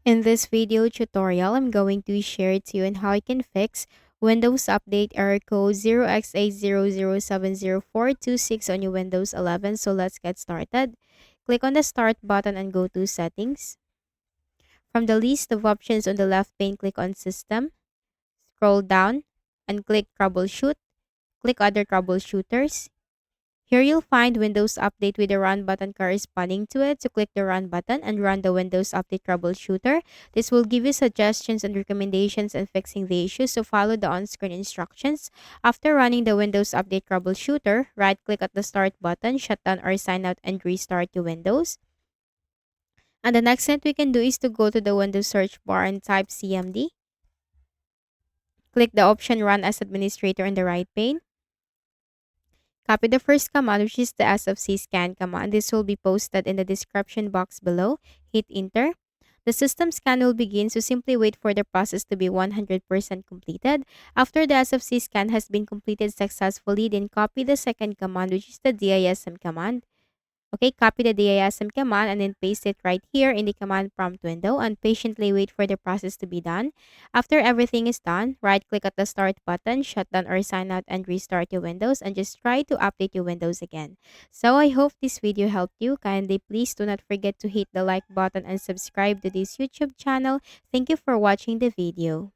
In this video tutorial, I'm going to share to you on how you can fix Windows Update error code 0x80070426 on your Windows 11. So let's get started. Click on the Start button and go to Settings. From the list of options on the left pane, click on System. Scroll down and click Troubleshoot. Click Other Troubleshooters. Here you'll find Windows Update with the Run button corresponding to it. So click the Run button and run the Windows Update Troubleshooter. This will give you suggestions and recommendations on fixing the issue, so follow the on-screen instructions. After running the Windows Update Troubleshooter, right-click at the Start button, shut down or sign out and restart your Windows. And the next thing we can do is to go to the Windows search bar and type CMD. Click the option Run as Administrator in the right pane. Copy the first command, which is the SFC scan command. This will be posted in the description box below. Hit enter. The system scan will begin, so simply wait for the process to be 100% completed. After the SFC scan has been completed successfully, then copy the second command, which is the DISM command. Okay, copy the DISM command and then paste it right here in the command prompt window and patiently wait for the process to be done. After everything is done, right-click at the Start button, shut down or sign out and restart your Windows and just try to update your Windows again. So I hope this video helped you. Kindly please do not forget to hit the like button and subscribe to this YouTube channel. Thank you for watching the video.